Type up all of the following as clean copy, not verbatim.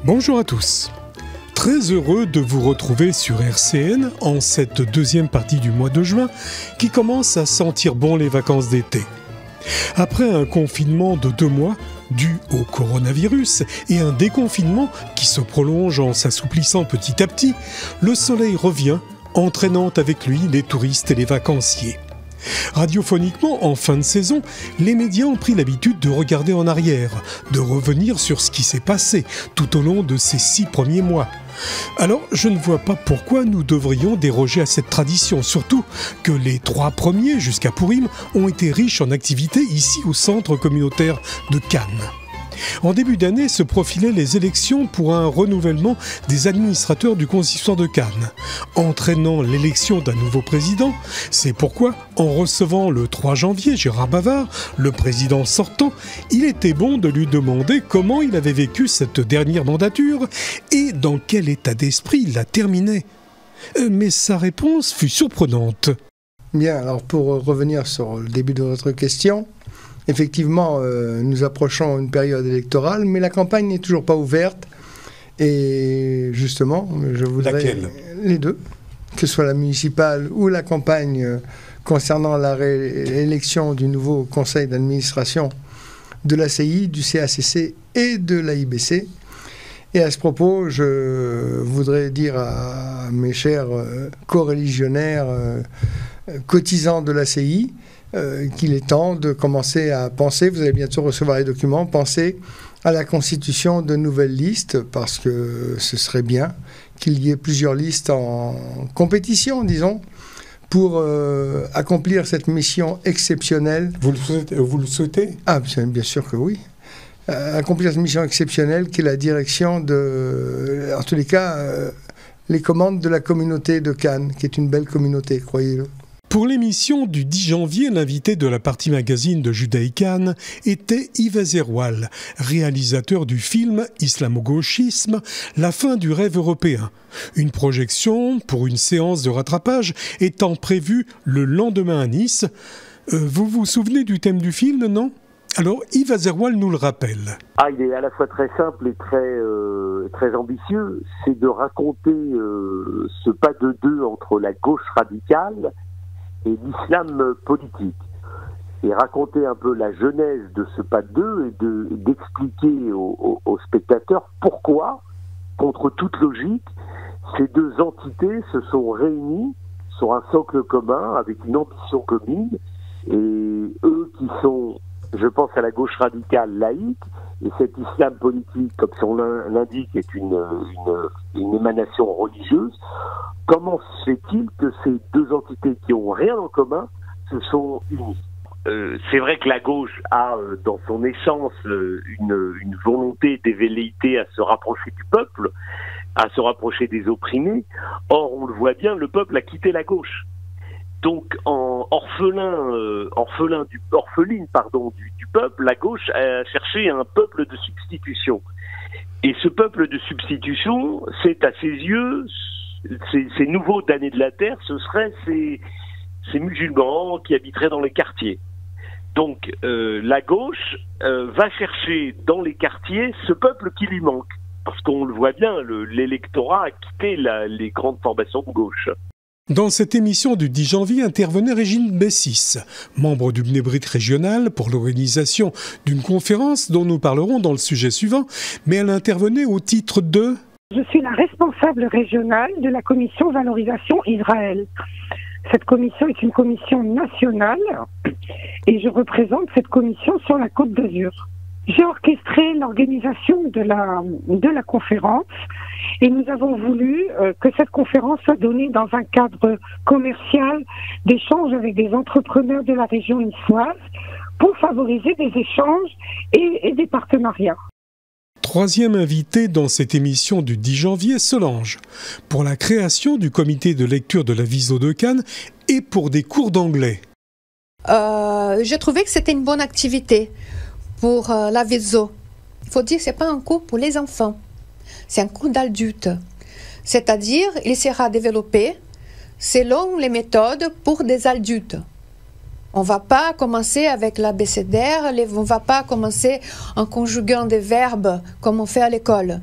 Bonjour à tous. Très heureux de vous retrouver sur RCN en cette deuxième partie du mois de juin qui commence à sentir bon les vacances d'été. Après un confinement de 2 mois dû au coronavirus et un déconfinement qui se prolonge en s'assouplissant petit à petit, le soleil revient, entraînant avec lui les touristes et les vacanciers. Radiophoniquement, en fin de saison, les médias ont pris l'habitude de regarder en arrière, de revenir sur ce qui s'est passé tout au long de ces 6 premiers mois. Alors, je ne vois pas pourquoi nous devrions déroger à cette tradition, surtout que les 3 premiers, jusqu'à Pourim, ont été riches en activités ici au centre communautaire de Cannes. En début d'année se profilaient les élections pour un renouvellement des administrateurs du consistoire de Cannes, entraînant l'élection d'un nouveau président. C'est pourquoi, en recevant le 3 janvier Gérard Bavard, le président sortant, il était bon de lui demander comment il avait vécu cette dernière mandature et dans quel état d'esprit il la terminait. Mais sa réponse fut surprenante. Bien, alors pour revenir sur le début de votre question, effectivement, nous approchons une période électorale, mais la campagne n'est toujours pas ouverte. Et justement, je voudrais... Laquelle ? Les deux, que ce soit la municipale ou la campagne concernant la réélection du nouveau conseil d'administration de l'ACI, du CACC et de l'AIBC. Et à ce propos, je voudrais dire à mes chers coreligionnaires cotisants de l'ACI, qu'il est temps de commencer à penser, vous allez bientôt recevoir les documents, penser à la constitution de nouvelles listes, parce que ce serait bien qu'il y ait plusieurs listes en compétition, disons, pour accomplir cette mission exceptionnelle. Vous le souhaitez ? Ah, bien sûr que oui. Accomplir cette mission exceptionnelle qui est la direction de, en tous les cas, les commandes de la communauté de Cannes, qui est une belle communauté, croyez-le. Pour l'émission du 10 janvier, l'invité de la partie magazine de Judaï Cannes était Yves Azerwal, réalisateur du film Islamo-gauchisme, La fin du rêve européen. Une projection pour une séance de rattrapage étant prévue le lendemain à Nice. Vous vous souvenez du thème du film, non ? Alors Yves Azerwal nous le rappelle. Il est à la fois très simple et très ambitieux. C'est de raconter ce pas de deux entre la gauche radicale et l'islam politique, et raconter un peu la genèse de ce pas de deux et d'expliquer aux spectateurs pourquoi, contre toute logique, ces deux entités se sont réunies sur un socle commun avec une ambition commune, et eux qui sont, je pense à la gauche radicale laïque, et cet islam politique, comme son l'indique, est une émanation religieuse. Comment se fait-il que ces deux entités qui n'ont rien en commun se sont unies ? C'est vrai que la gauche a, dans son essence, une volonté des velléités à se rapprocher du peuple, à se rapprocher des opprimés. Or, on le voit bien, le peuple a quitté la gauche. Donc, orpheline du peuple, la gauche a cherché un peuple de substitution. Et ce peuple de substitution, c'est à ses yeux, ces nouveaux damnés de la terre, ce seraient ces musulmans qui habiteraient dans les quartiers. Donc, la gauche va chercher dans les quartiers ce peuple qui lui manque. Parce qu'on le voit bien, l'électorat a quitté les grandes formations de gauche. Dans cette émission du 10 janvier intervenait Régine Bessis, membre du Bnei-Brit régional pour l'organisation d'une conférence dont nous parlerons dans le sujet suivant, mais elle intervenait au titre de... Je suis la responsable régionale de la commission valorisation Israël. Cette commission est une commission nationale et je représente cette commission sur la Côte d'Azur. J'ai orchestré l'organisation de la conférence et nous avons voulu que cette conférence soit donnée dans un cadre commercial d'échange avec des entrepreneurs de la région niçoise pour favoriser des échanges et des partenariats. Troisième invité dans cette émission du 10 janvier, Solange, pour la création du comité de lecture de la Viso de Cannes et pour des cours d'anglais. J'ai trouvé que c'était une bonne activité pour la Viso. Il faut dire que ce n'est pas un cours pour les enfants, c'est un cours d'adultes. C'est-à-dire, il sera développé selon les méthodes pour des adultes. On ne va pas commencer avec l'abécédaire, on ne va pas commencer en conjuguant des verbes comme on fait à l'école.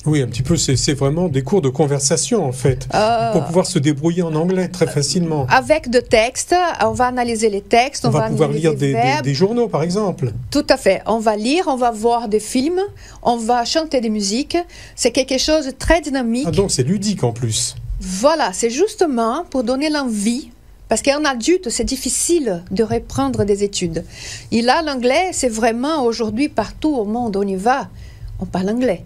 Oui, un petit peu, c'est vraiment des cours de conversation, en fait, pour pouvoir se débrouiller en anglais très facilement. Avec des textes, on va analyser les textes, on va pouvoir lire des journaux, par exemple. Tout à fait. On va lire, on va voir des films, on va chanter des musiques. C'est quelque chose de très dynamique. Ah, donc c'est ludique en plus. Voilà, c'est justement pour donner l'envie. Parce qu'un adulte, c'est difficile de reprendre des études. Et là, l'anglais, c'est vraiment aujourd'hui partout au monde, on y va, on parle anglais.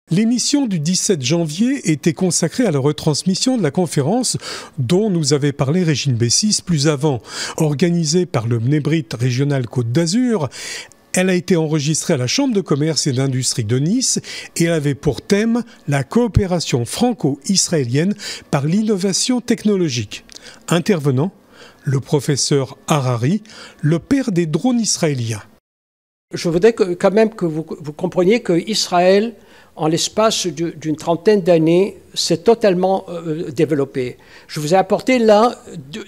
L'émission du 17 janvier était consacrée à la retransmission de la conférence dont nous avait parlé Régine Bessis plus avant. Organisée par le Mnebrit Régional Côte d'Azur, elle a été enregistrée à la Chambre de commerce et d'industrie de Nice et elle avait pour thème la coopération franco-israélienne par l'innovation technologique. Intervenant, le professeur Harari, le père des drones israéliens. Je voudrais quand même que vous compreniez qu'Israël, en l'espace d'une trentaine d'années, s'est totalement développé. Je vous ai apporté là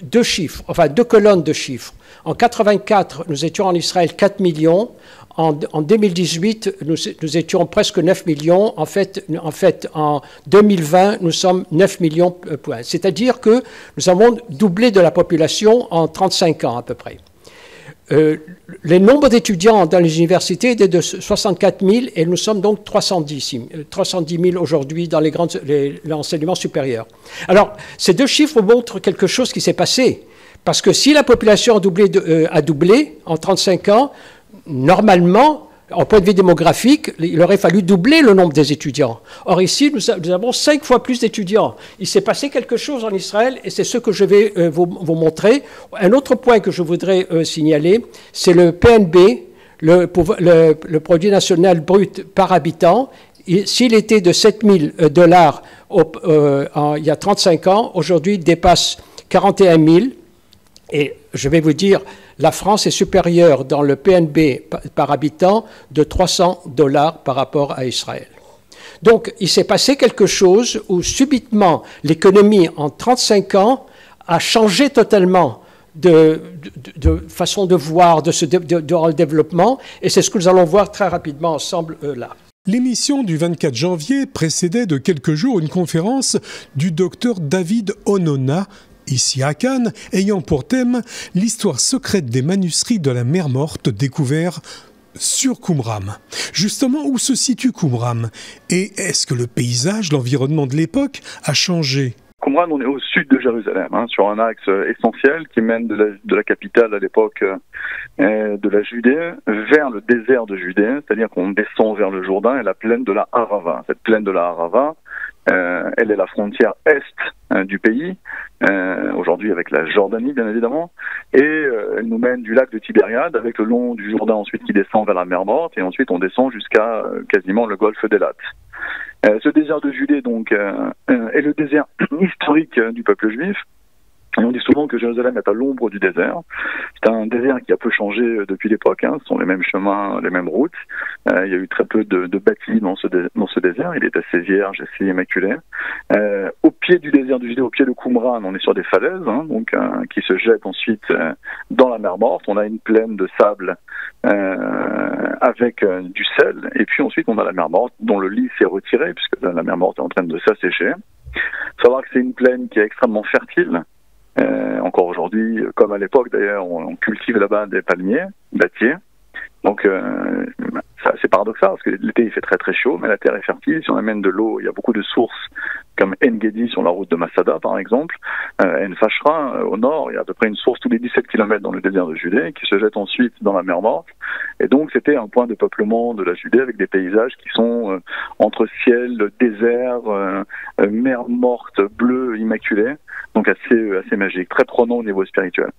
deux chiffres, enfin 2 colonnes de chiffres. En 84, nous étions en Israël 4 millions. En 2018, nous étions presque 9 millions. En fait, en 2020, nous sommes 9 millions. C'est-à-dire que nous avons doublé de la population en 35 ans à peu près. Les nombres d'étudiants dans les universités étaient de 64 000 et nous sommes donc 310 000 aujourd'hui dans l'enseignement supérieur. Alors, ces deux chiffres montrent quelque chose qui s'est passé. Parce que si la population a doublé en 35 ans, normalement, en point de vue démographique, il aurait fallu doubler le nombre des étudiants. Or ici, nous avons 5 fois plus d'étudiants. Il s'est passé quelque chose en Israël et c'est ce que je vais vous montrer. Un autre point que je voudrais signaler, c'est le PNB, le produit national brut par habitant. S'il était de $7 000 il y a 35 ans, aujourd'hui il dépasse 41 000. Et je vais vous dire, la France est supérieure dans le PNB par habitant de $300 par rapport à Israël. Donc, il s'est passé quelque chose où subitement l'économie en 35 ans a changé totalement de façon de voir de le développement, et c'est ce que nous allons voir très rapidement ensemble là. L'émission du 24 janvier précédait de quelques jours une conférence du docteur David Onona, ici à Cannes, ayant pour thème l'histoire secrète des manuscrits de la mer Morte découverts sur Qumran. Justement, où se situe Qumran? Et est-ce que le paysage, l'environnement de l'époque a changé? Qumran, on est au sud de Jérusalem, sur un axe essentiel qui mène de la capitale à l'époque de la Judée vers le désert de Judée, c'est-à-dire qu'on descend vers le Jourdain et la plaine de la Harava. Cette plaine de la Harava, elle est la frontière est du pays, aujourd'hui avec la Jordanie bien évidemment, et elle nous mène du lac de Tibériade avec le long du Jourdain ensuite qui descend vers la mer Morte, et ensuite on descend jusqu'à quasiment le golfe d'Elat. Ce désert de Judée donc est le désert historique du peuple juif. Et on dit souvent que Jérusalem est à l'ombre du désert. C'est un désert qui a peu changé depuis l'époque. Ce sont les mêmes chemins, les mêmes routes. Il y a eu très peu de bâtis dans ce désert. Il est assez vierge, assez immaculé. Au pied du désert du Judée, au pied de Qumran, on est sur des falaises, qui se jettent ensuite dans la mer Morte. On a une plaine de sable avec du sel. Et puis ensuite, on a la mer Morte dont le lit s'est retiré puisque la mer Morte est en train de s'assécher. Il faut savoir que c'est une plaine qui est extrêmement fertile. Encore aujourd'hui, comme à l'époque d'ailleurs, on cultive là-bas des palmiers, dattiers. Donc c'est paradoxal parce que l'été il fait très très chaud, mais la terre est fertile. Si on amène de l'eau, il y a beaucoup de sources comme En-Gedi sur la route de Masada par exemple. En-Fashra au nord, il y a à peu près une source tous les 17 km dans le désert de Judée qui se jette ensuite dans la mer Morte. Et donc c'était un point de peuplement de la Judée avec des paysages qui sont entre ciel, désert, mer Morte, bleue, immaculée. Donc assez magique, très prenant au niveau spirituel.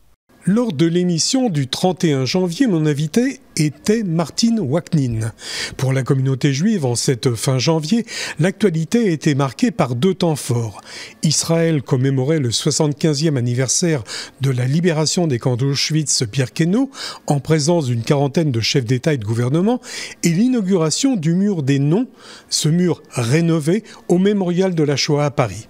Lors de l'émission du 31 janvier, mon invité était Martine Waknin. Pour la communauté juive, en cette fin janvier, l'actualité était marquée par 2 temps forts. Israël commémorait le 75e anniversaire de la libération des camps d'Auschwitz-Birkenau, en présence d'une quarantaine de chefs d'État et de gouvernement, et l'inauguration du mur des noms, ce mur rénové au mémorial de la Shoah à Paris.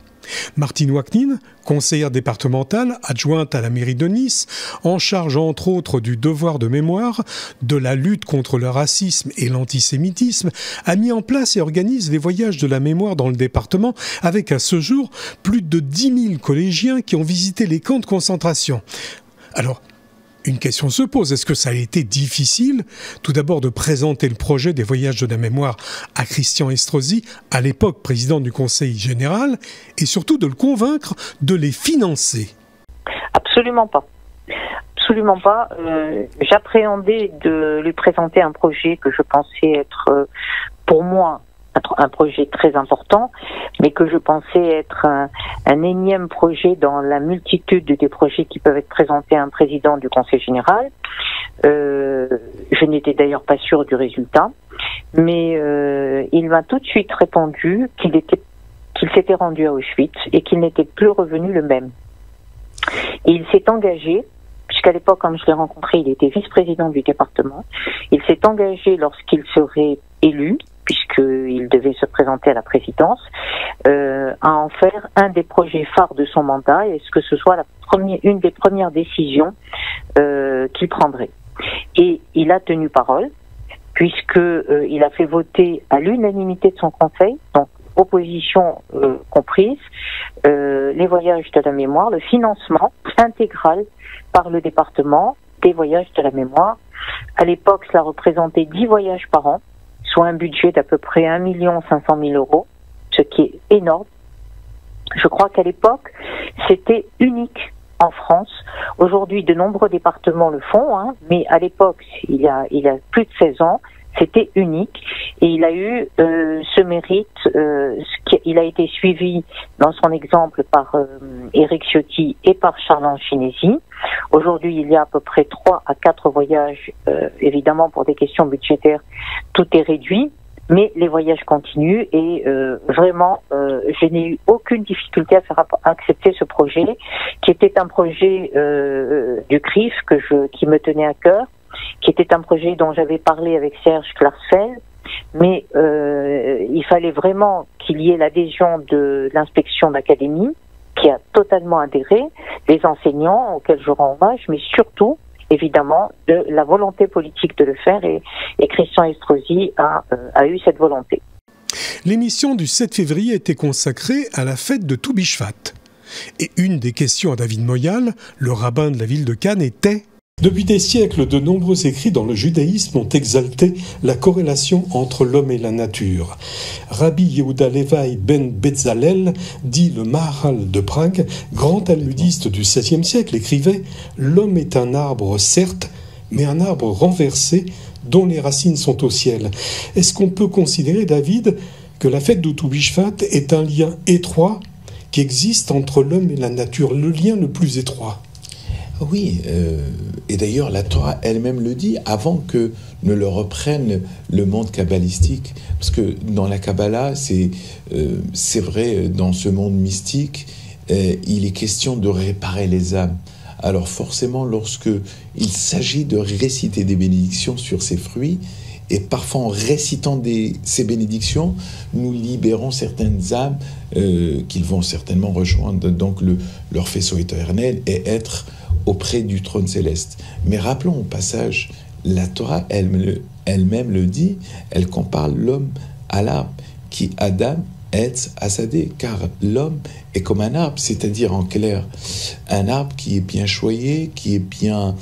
Martine Waknin, conseillère départementale, adjointe à la mairie de Nice, en charge entre autres du devoir de mémoire, de la lutte contre le racisme et l'antisémitisme, a mis en place et organise les voyages de la mémoire dans le département avec à ce jour plus de 10 000 collégiens qui ont visité les camps de concentration. Alors, une question se pose, est-ce que ça a été difficile, tout d'abord, de présenter le projet des voyages de la mémoire à Christian Estrosi, à l'époque président du Conseil général, et surtout de le convaincre de les financer? Absolument pas. Absolument pas. J'appréhendais de lui présenter un projet que je pensais être, pour moi, un projet très important, mais que je pensais être un énième projet dans la multitude des projets qui peuvent être présentés à un président du Conseil général. Je n'étais d'ailleurs pas sûre du résultat, mais il m'a tout de suite répondu qu'il s'était rendu à Auschwitz et qu'il n'était plus revenu le même. Et il s'est engagé, puisqu'à l'époque, quand je l'ai rencontré, il était vice-président du département, il s'est engagé lorsqu'il serait élu, puisqu'il devait se présenter à la présidence, à en faire un des projets phares de son mandat, et que ce soit une des premières décisions qu'il prendrait. Et il a tenu parole, puisqu'il a fait voter à l'unanimité de son conseil, donc opposition comprise, les voyages de la mémoire, le financement intégral par le département des voyages de la mémoire. À l'époque, cela représentait 10 voyages par an, soit un budget d'à peu près 1 500 000 euros, ce qui est énorme. Je crois qu'à l'époque, c'était unique en France. Aujourd'hui, de nombreux départements le font, mais à l'époque, il y a plus de 16 ans, c'était unique. Et il a eu ce mérite, il a été suivi dans son exemple par Éric Ciotti et par Charles Chinesi. Aujourd'hui, il y a à peu près 3 à 4 voyages. Évidemment, pour des questions budgétaires, tout est réduit, mais les voyages continuent et vraiment, je n'ai eu aucune difficulté à faire accepter ce projet, qui était un projet du CRIF qui me tenait à cœur, qui était un projet dont j'avais parlé avec Serge Klarsfeld, mais il fallait vraiment qu'il y ait l'adhésion de l'inspection d'académie, qui a totalement adhéré, les enseignants auxquels je rends hommage, mais surtout, évidemment, de la volonté politique de le faire, et Christian Estrosi a eu cette volonté. L'émission du 7 février était consacrée à la fête de Toubishvat. Et une des questions à David Moyal, le rabbin de la ville de Cannes, était: depuis des siècles, de nombreux écrits dans le judaïsme ont exalté la corrélation entre l'homme et la nature. Rabbi Yehuda Levi ben Betzalel, dit le Maharal de Prague, grand talmudiste du XVIe siècle, écrivait « L'homme est un arbre, certes, mais un arbre renversé dont les racines sont au ciel ». Est-ce qu'on peut considérer, David, que la fête de Toubishvat est un lien étroit qui existe entre l'homme et la nature, le lien le plus étroit? Oui, et d'ailleurs la Torah elle-même le dit, avant que ne le reprenne le monde kabbalistique, parce que dans la Kabbalah, c'est vrai, dans ce monde mystique, il est question de réparer les âmes. Alors forcément, lorsque il s'agit de réciter des bénédictions sur ces fruits, et parfois en récitant ces bénédictions, nous libérons certaines âmes qu'ils vont certainement rejoindre donc leur faisceau éternel et être auprès du trône céleste. Mais rappelons au passage, la Torah elle-même le dit, elle compare l'homme à l'arbre, qui Adam Etz Asadé, car l'homme est comme un arbre, c'est-à-dire en clair, un arbre qui est bien choyé, qui est bien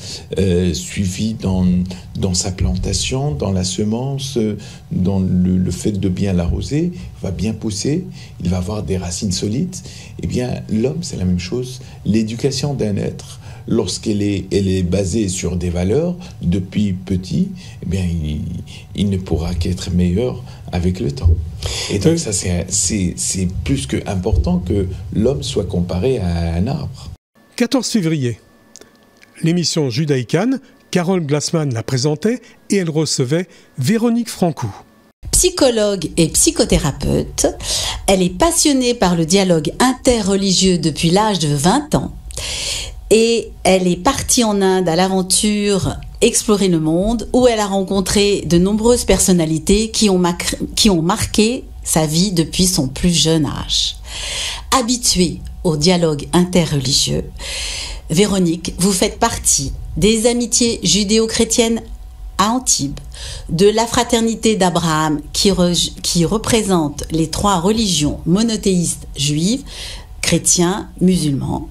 suivi dans sa plantation, dans la semence, dans le fait de bien l'arroser, va bien pousser, il va avoir des racines solides. Eh bien, l'homme, c'est la même chose. L'éducation d'un être, lorsqu'elle est basée sur des valeurs, depuis petit, eh bien, il ne pourra qu'être meilleur avec le temps. Et donc ça, c'est plus que important que l'homme soit comparé à un arbre. 14 février. L'émission Judaïkan, Carole Glassman la présentait et elle recevait Véronique Francou. Psychologue et psychothérapeute, elle est passionnée par le dialogue interreligieux depuis l'âge de 20 ans. Et elle est partie en Inde à l'aventure explorer le monde, où elle a rencontré de nombreuses personnalités qui ont marqué sa vie depuis son plus jeune âge. Habituée au dialogue interreligieux, Véronique, vous faites partie des amitiés judéo-chrétiennes à Antibes, de la fraternité d'Abraham qui représente les 3 religions monothéistes juives, chrétiens, musulmans.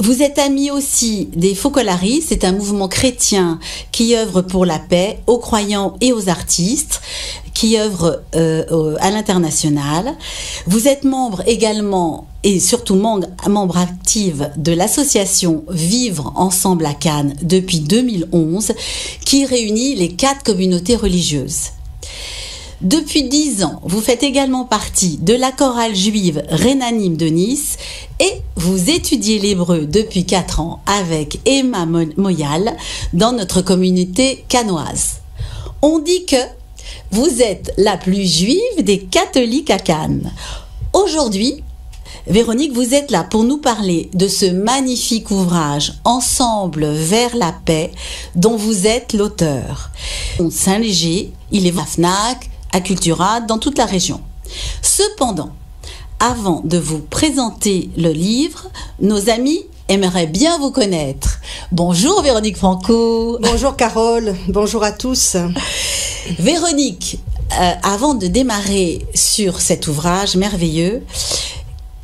Vous êtes amis aussi des Focolaris, c'est un mouvement chrétien qui œuvre pour la paix aux croyants et aux artistes, qui œuvre à l'international. Vous êtes membre également et surtout membre active de l'association Vivre Ensemble à Cannes depuis 2011, qui réunit les 4 communautés religieuses. Depuis 10 ans, vous faites également partie de la chorale juive Renanim de Nice et vous étudiez l'hébreu depuis 4 ans avec Emma Moyal dans notre communauté cannoise. On dit que vous êtes la plus juive des catholiques à Cannes. Aujourd'hui, Véronique, vous êtes là pour nous parler de ce magnifique ouvrage Ensemble vers la paix dont vous êtes l'auteur. Saint-Léger, il est à Fnac, à Cultura, dans toute la région. Cependant, avant de vous présenter le livre, nos amis aimeraient bien vous connaître. Bonjour Véronique Franco. Bonjour Carole, bonjour à tous. Véronique, avant de démarrer sur cet ouvrage merveilleux,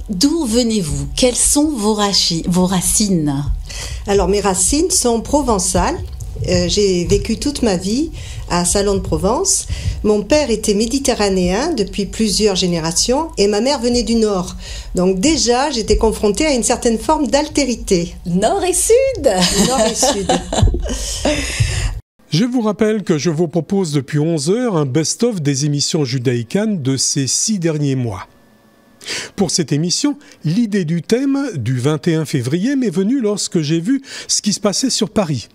d'où venez-vous? Quelles sont vos racines? Alors mes racines sont provençales. J'ai vécu toute ma vie à Salon de Provence. Mon père était méditerranéen depuis plusieurs générations et ma mère venait du Nord. Donc déjà, j'étais confrontée à une certaine forme d'altérité. Nord et Sud. Nord et Sud. Je vous rappelle que je vous propose depuis 11 heures un best-of des émissions judaïcanes de ces 6 derniers mois. Pour cette émission, l'idée du thème du 21 février m'est venue lorsque j'ai vu ce qui se passait sur Paris.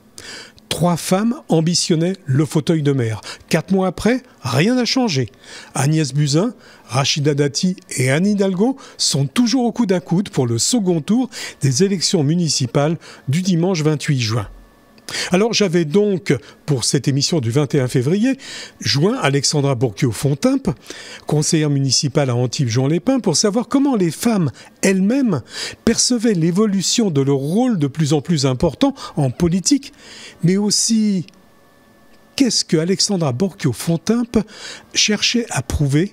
3 femmes ambitionnaient le fauteuil de maire. 4 mois après, rien n'a changé. Agnès Buzyn, Rachida Dati et Anne Hidalgo sont toujours au coude à coude pour le second tour des élections municipales du dimanche 28 juin. Alors j'avais donc, pour cette émission du 21 février, joint Alexandra Bourquio-Fontimpe, conseillère municipale à Antibes-Juan-les-Pins, pour savoir comment les femmes elles-mêmes percevaient l'évolution de leur rôle de plus en plus important en politique, mais aussi qu'est-ce que Alexandra Bourquio-Fontimpe cherchait à prouver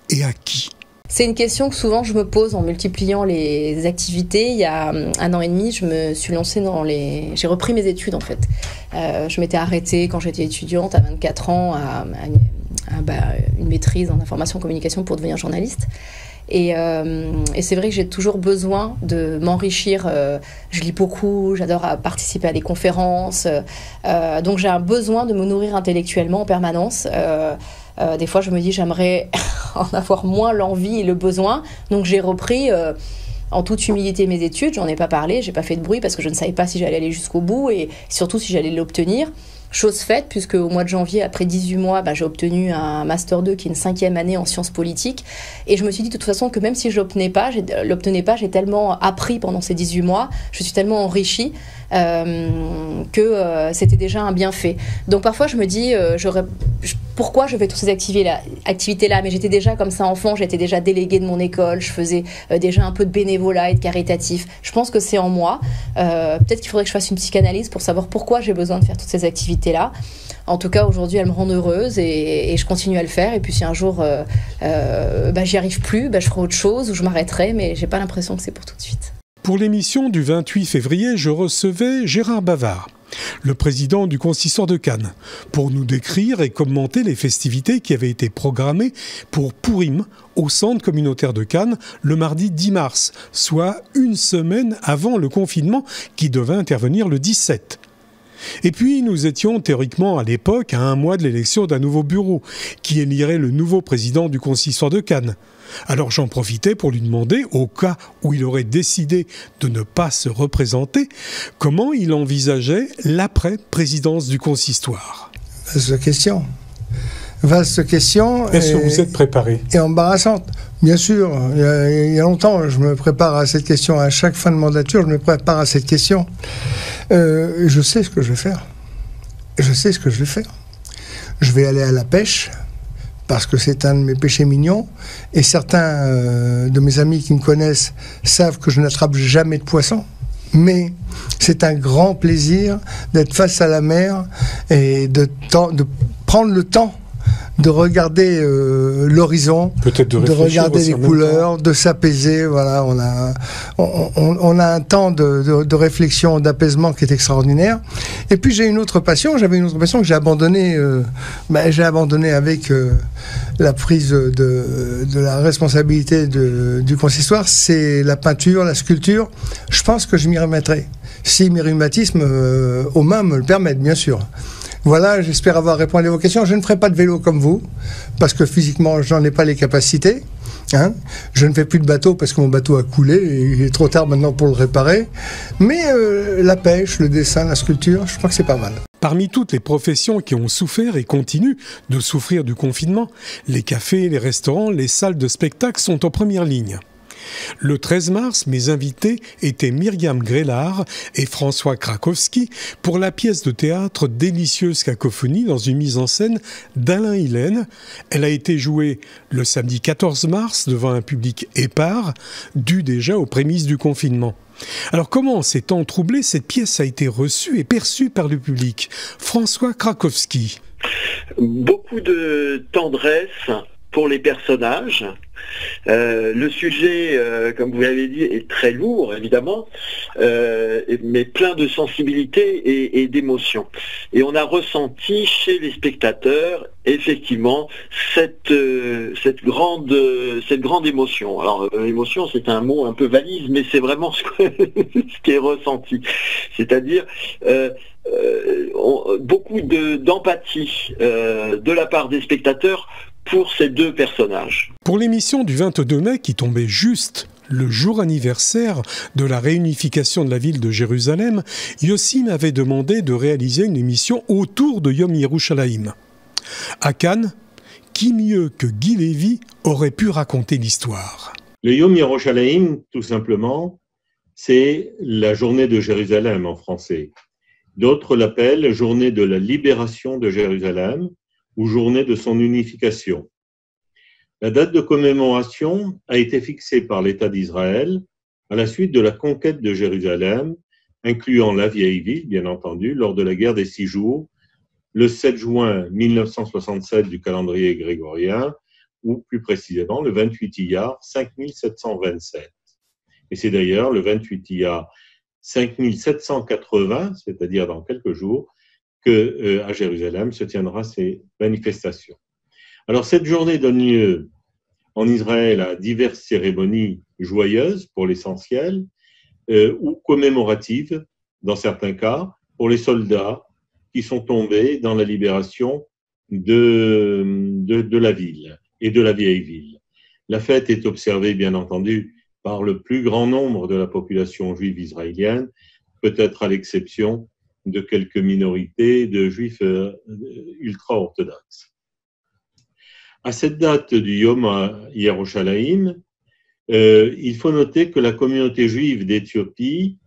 et à qui ? C'est une question que souvent je me pose en multipliant les activités. Il y a 1 an et demi, je me suis lancée j'ai repris mes études en fait. Je m'étais arrêtée quand j'étais étudiante à 24 ans à une maîtrise en information et communication pour devenir journaliste. Et c'est vrai que j'ai toujours besoin de m'enrichir. Je lis beaucoup, j'adore participer à des conférences. Donc j'ai un besoin de me nourrir intellectuellement en permanence. Des fois, je me dis j'aimerais en avoir moins l'envie et le besoin. Donc j'ai repris en toute humilité mes études. J'en ai pas parlé, j'ai pas fait de bruit parce que je ne savais pas si j'allais aller jusqu'au bout et surtout si j'allais l'obtenir. Chose faite, puisque au mois de janvier, après 18 mois, j'ai obtenu un Master 2 qui est une 5e année en sciences politiques. Et je me suis dit de toute façon que même si je l'obtenais pas, j'ai tellement appris pendant ces 18 mois, je suis tellement enrichie que c'était déjà un bienfait. Donc parfois je me dis pourquoi je fais toutes ces activités-là, mais j'étais déjà comme ça enfant, j'étais déjà déléguée de mon école, je faisais déjà un peu de bénévolat et de caritatif. Je pense que c'est en moi. Peut-être qu'il faudrait que je fasse une psychanalyse pour savoir pourquoi j'ai besoin de faire toutes ces activités-là. En tout cas, aujourd'hui, elles me rendent heureuse et je continue à le faire. Et puis si un jour j'y arrive plus, je ferai autre chose ou je m'arrêterai, mais j'ai pas l'impression que c'est pour tout de suite. Pour l'émission du 28 février, je recevais Gérard Bavard, le président du consistoire de Cannes, pour nous décrire et commenter les festivités qui avaient été programmées pour Pourim au centre communautaire de Cannes le mardi 10 mars, soit une semaine avant le confinement qui devait intervenir le 17. Et puis, nous étions théoriquement à l'époque à 1 mois de l'élection d'un nouveau bureau qui élirait le nouveau président du consistoire de Cannes. Alors j'en profitais pour lui demander, au cas où il aurait décidé de ne pas se représenter, comment il envisageait l'après-présidence du consistoire. Vaste question. Vaste question. Est-ce que vous êtes préparé ? Et embarrassante. Bien sûr, il y a longtemps, je me prépare à cette question. À chaque fin de mandature, je me prépare à cette question. Je sais ce que je vais faire. Je sais ce que je vais faire. Je vais aller à la pêche parce que c'est un de mes péchés mignons, et certains de mes amis qui me connaissent savent que je n'attrape jamais de poisson. Mais c'est un grand plaisir d'être face à la mer et de prendre le temps de regarder l'horizon, de regarder les couleurs, de s'apaiser. Voilà, on a un temps de réflexion, d'apaisement qui est extraordinaire. Et puis j'avais une autre passion que j'ai abandonnée. J'ai abandonné avec la prise de la responsabilité du consistoire. C'est la peinture, la sculpture. Je pense que je m'y remettrai, si mes rhumatismes aux mains me le permettent, bien sûr. Voilà, j'espère avoir répondu à vos questions. Je ne ferai pas de vélo comme vous, parce que physiquement, j'en ai pas les capacités. Je ne fais plus de bateau parce que mon bateau a coulé et il est trop tard maintenant pour le réparer. Mais la pêche, le dessin, la sculpture, je crois que c'est pas mal. Parmi toutes les professions qui ont souffert et continuent de souffrir du confinement, les cafés, les restaurants, les salles de spectacle sont en première ligne. Le 13 mars, mes invités étaient Myriam Grélard et François Krakowski pour la pièce de théâtre Délicieuse cacophonie dans une mise en scène d'Alain Hillen. Elle a été jouée le samedi 14 mars devant un public épars, dû déjà aux prémices du confinement. Alors comment, en ces temps troublés, cette pièce a été reçue et perçue par le public ? François Krakowski. Beaucoup de tendresse pour les personnages. Le sujet, comme vous l'avez dit, est très lourd, évidemment, mais plein de sensibilité et d'émotion. Et on a ressenti chez les spectateurs, effectivement, cette grande émotion. Alors, émotion, c'est un mot un peu valise, mais c'est vraiment ce qui est ressenti. C'est-à-dire beaucoup d'empathie de la part des spectateurs pour ces deux personnages. Pour l'émission du 22 mai qui tombait juste le jour anniversaire de la réunification de la ville de Jérusalem, Yossi m'avait demandé de réaliser une émission autour de Yom Yerushalayim. À Cannes, qui mieux que Guy Lévy aurait pu raconter l'histoire ? Le Yom Yerushalayim, tout simplement, c'est la journée de Jérusalem en français. D'autres l'appellent journée de la libération de Jérusalem ou journée de son unification. La date de commémoration a été fixée par l'État d'Israël à la suite de la conquête de Jérusalem, incluant la vieille ville, bien entendu, lors de la guerre des 6 jours, le 7 juin 1967 du calendrier grégorien, ou plus précisément le 28 Iyar 5727. Et c'est d'ailleurs le 28 Iyar 5780, c'est-à-dire dans quelques jours, qu'à Jérusalem se tiendra ces manifestations. Alors cette journée donne lieu en Israël à diverses cérémonies joyeuses pour l'essentiel ou commémoratives dans certains cas pour les soldats qui sont tombés dans la libération de la ville et de la vieille ville. La fête est observée bien entendu par le plus grand nombre de la population juive israélienne, peut-être à l'exception de quelques minorités de juifs ultra-orthodoxes. À cette date du Yom Yerushalayim, il faut noter que la communauté juive d'Éthiopie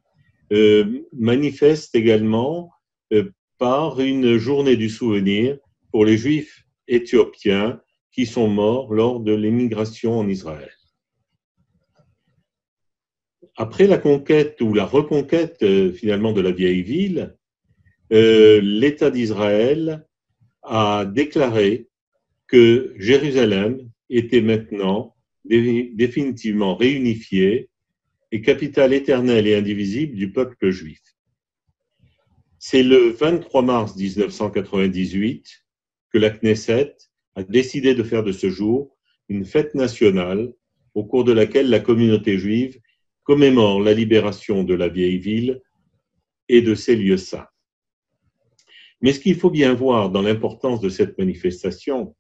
manifeste également par une journée du souvenir pour les juifs éthiopiens qui sont morts lors de l'émigration en Israël. Après la conquête ou la reconquête finalement de la vieille ville, l'État d'Israël a déclaré que Jérusalem était maintenant définitivement réunifiée et capitale éternelle et indivisible du peuple juif. C'est le 23 mars 1998 que la Knesset a décidé de faire de ce jour une fête nationale au cours de laquelle la communauté juive commémore la libération de la vieille ville et de ses lieux saints. Mais ce qu'il faut bien voir dans l'importance de cette manifestation,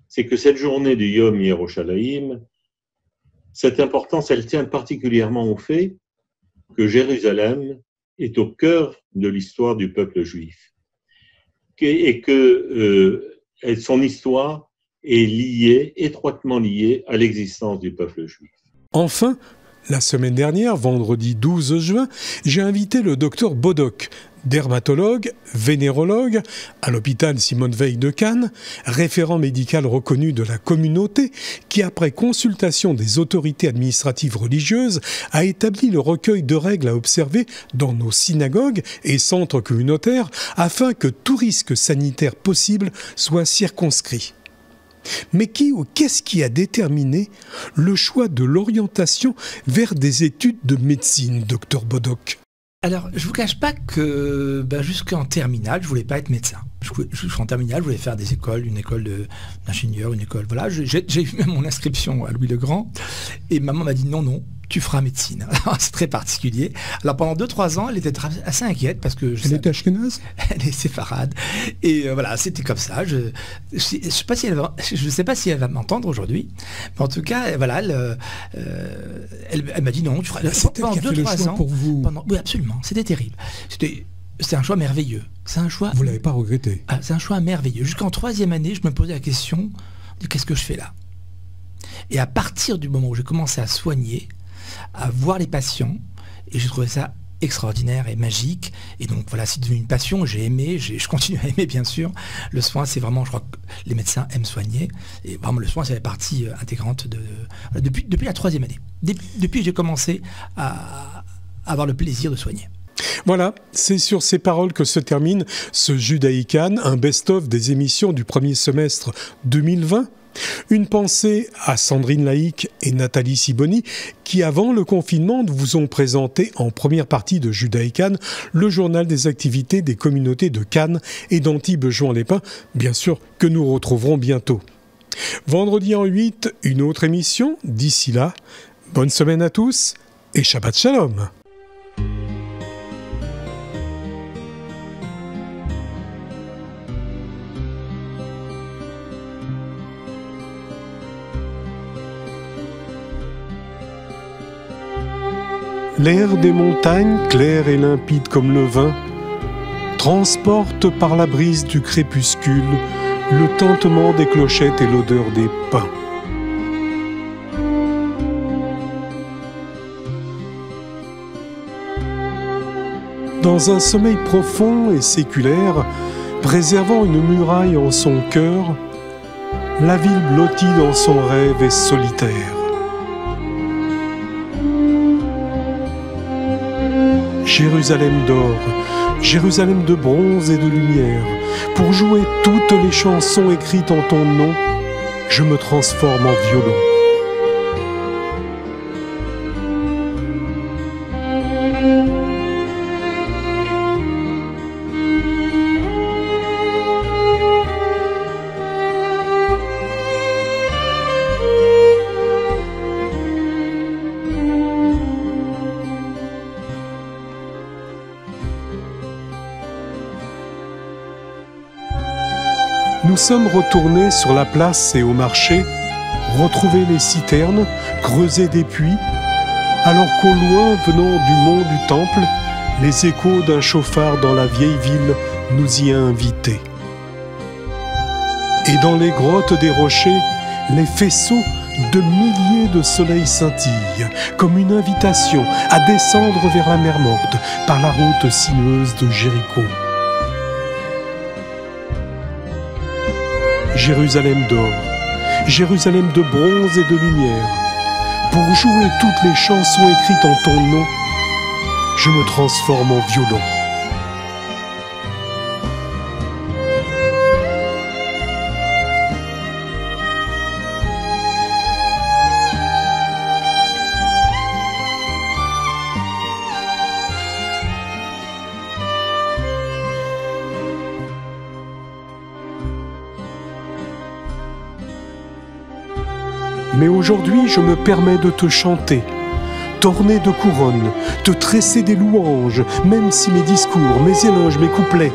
c'est que cette journée du Yom Yerushalayim, cette importance, elle tient particulièrement au fait que Jérusalem est au cœur de l'histoire du peuple juif et que son histoire est liée, étroitement liée à l'existence du peuple juif. Enfin, la semaine dernière, vendredi 12 juin, j'ai invité le docteur Bodok, Dermatologue, vénérologue à l'hôpital Simone Veil de Cannes, référent médical reconnu de la communauté qui, après consultation des autorités administratives religieuses, a établi le recueil de règles à observer dans nos synagogues et centres communautaires afin que tout risque sanitaire possible soit circonscrit. Mais qui ou qu'est-ce qui a déterminé le choix de l'orientation vers des études de médecine, docteur Bodoc ? Alors, je ne vous cache pas que jusqu'en terminale, je ne voulais pas être médecin. Jusqu'en terminale, je voulais faire des écoles, une école d'ingénieur, une école... Voilà, j'ai eu même mon inscription à Louis le Grand. Et maman m'a dit non, tu feras médecine. C'est très particulier. Alors, pendant 2-3 ans, elle était assez inquiète parce que... Elle était ashkénaze ? Elle est séfarade. Et voilà, c'était comme ça. Je ne sais pas si elle va m'entendre aujourd'hui. Mais en tout cas, voilà, elle m'a dit non, tu feras... Pendant 2-3 ans... pour vous. Oui, absolument. C'était terrible. C'est un choix merveilleux. C'est un choix... Vous ne l'avez pas regretté. C'est un choix merveilleux. Jusqu'en 3e année, je me posais la question de qu'est-ce que je fais là ? Et à partir du moment où j'ai commencé à soigner, à voir les patients, et j'ai trouvé ça extraordinaire et magique. Et donc voilà, c'est devenu une passion. J'ai aimé, je continue à aimer bien sûr. Le soin, c'est vraiment, je crois que les médecins aiment soigner. Et vraiment, le soin, c'est la partie intégrante depuis la 3e année. Depuis que j'ai commencé à avoir le plaisir de soigner. Voilà, c'est sur ces paroles que se termine ce Judaïcan, un best-of des émissions du premier semestre 2020. Une pensée à Sandrine Laïc et Nathalie Sibony qui, avant le confinement, vous ont présenté en première partie de Judaïcan le journal des activités des communautés de Cannes et d'Antibes-Juan-les-Pins, bien sûr que nous retrouverons bientôt. Vendredi en 8, une autre émission. D'ici là, bonne semaine à tous et Shabbat Shalom. L'air des montagnes, clair et limpide comme le vin, transporte par la brise du crépuscule le tintement des clochettes et l'odeur des pins. Dans un sommeil profond et séculaire, préservant une muraille en son cœur, la ville blottie dans son rêve est solitaire. Jérusalem d'or, Jérusalem de bronze et de lumière, pour jouer toutes les chansons écrites en ton nom, je me transforme en violon. Nous sommes retournés sur la place et au marché, retrouver les citernes, creuser des puits, alors qu'au loin, venant du mont du Temple, les échos d'un chauffard dans la vieille ville nous y a invités. Et dans les grottes des rochers, les faisceaux de milliers de soleils scintillent, comme une invitation à descendre vers la mer Morte par la route sinueuse de Jéricho. Jérusalem d'or, Jérusalem de bronze et de lumière, pour jouer toutes les chansons écrites en ton nom, je me transforme en violon. Mais aujourd'hui, je me permets de te chanter, t'orner de couronnes, te tresser des louanges, même si mes discours, mes éloges, mes couplets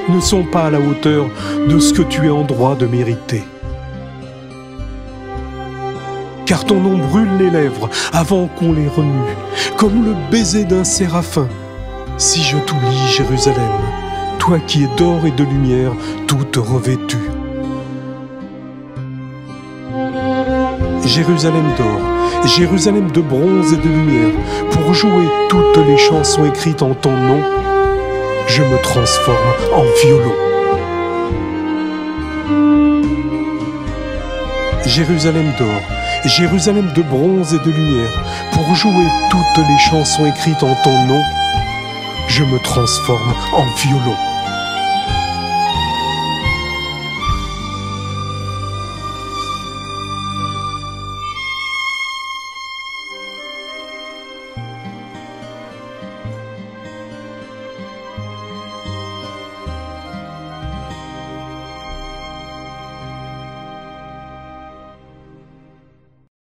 ne sont pas à la hauteur de ce que tu es en droit de mériter. Car ton nom brûle les lèvres avant qu'on les remue, comme le baiser d'un séraphin. Si je t'oublie, Jérusalem, toi qui es d'or et de lumière, toute revêtue. Jérusalem d'or, Jérusalem de bronze et de lumière, pour jouer toutes les chansons écrites en ton nom, je me transforme en violon. Jérusalem d'or, Jérusalem de bronze et de lumière, pour jouer toutes les chansons écrites en ton nom, je me transforme en violon.